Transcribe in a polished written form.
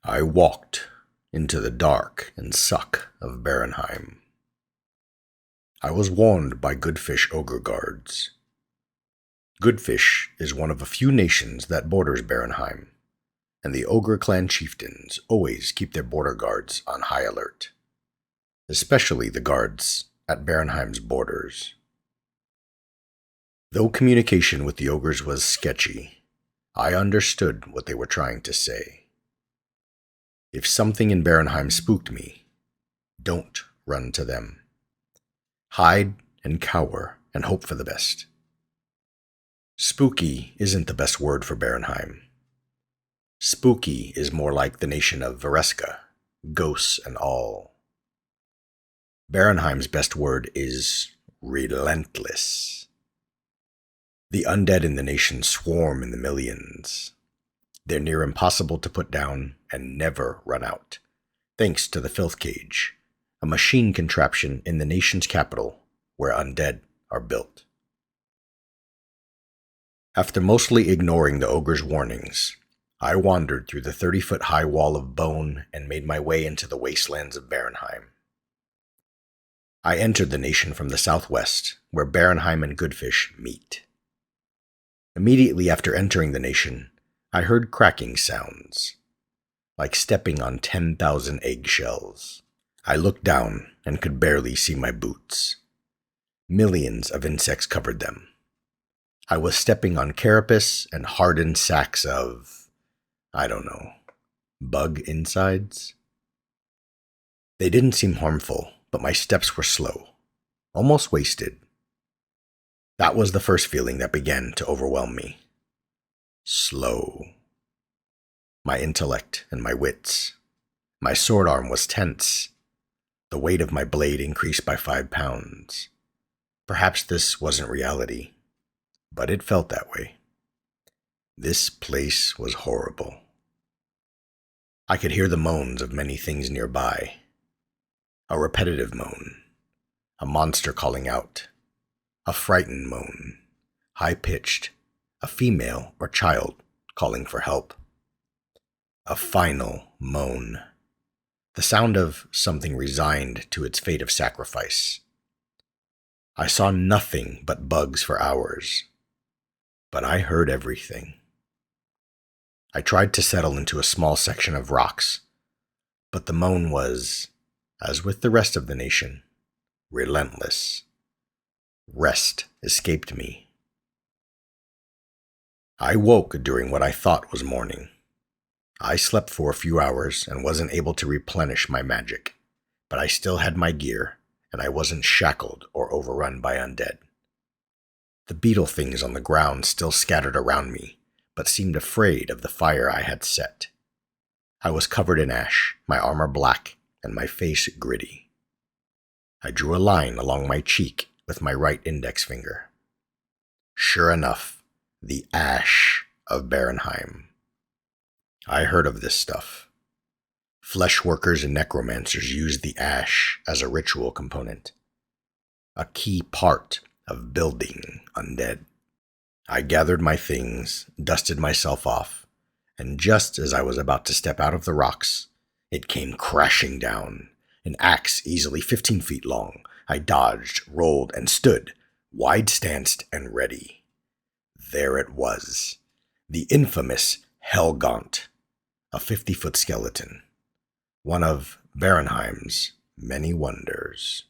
I walked into the dark and suck of Barrenheim. I was warned by Goodfish ogre guards. Goodfish is one of a few nations that borders Barrenheim, and the ogre clan chieftains always keep their border guards on high alert, especially the guards at Barrenheim's borders. Though communication with the ogres was sketchy, I understood what they were trying to say. If something in Barrenheim spooked me, don't run to them. Hide and cower and hope for the best. Spooky isn't the best word for Barrenheim. Spooky is more like the nation of Vareska, ghosts and all. Barrenheim's best word is relentless. The undead in the nation swarm in the millions. They're near impossible to put down and never run out, thanks to the Filth Cage, a machine contraption in the nation's capital where undead are built. After mostly ignoring the ogre's warnings, I wandered through the 30-foot-high wall of bone and made my way into the wastelands of Barrenheim. I entered the nation from the southwest, where Barrenheim and Goodfish meet. Immediately after entering the nation, I heard cracking sounds, like stepping on 10,000 eggshells. I looked down and could barely see my boots. Millions of insects covered them. I was stepping on carapace and hardened sacks of, bug insides. They didn't seem harmful, but my steps were slow, almost wasted. That was the first feeling that began to overwhelm me. Slow. My intellect and my wits. My sword arm was tense. The weight of my blade increased by 5 pounds. Perhaps this wasn't reality, but it felt that way. This place was horrible. I could hear the moans of many things nearby. A repetitive moan. A monster calling out. A frightened moan. High-pitched. A female or child calling for help. A final moan. The sound of something resigned to its fate of sacrifice. I saw nothing but bugs for hours, but I heard everything. I tried to settle into a small section of rocks, but the moan was, as with the rest of the nation, relentless. Rest escaped me. I woke during what I thought was morning. I slept for a few hours and wasn't able to replenish my magic, but I still had my gear, and I wasn't shackled or overrun by undead. The beetle things on the ground still scattered around me, but seemed afraid of the fire I had set. I was covered in ash, my armor black, and my face gritty. I drew a line along my cheek with my right index finger. Sure enough, the ash of Barrenheim. I heard of this stuff. Flesh workers and necromancers use the ash as a ritual component, a key part of building undead. I gathered my things, dusted myself off, and just as I was about to step out of the rocks, it came crashing down, an axe easily 15 feet long. I dodged, rolled, and stood, wide-stanced and ready. There it was, the infamous Helgaunt, a 50-foot skeleton, one of Barrenheim's many wonders.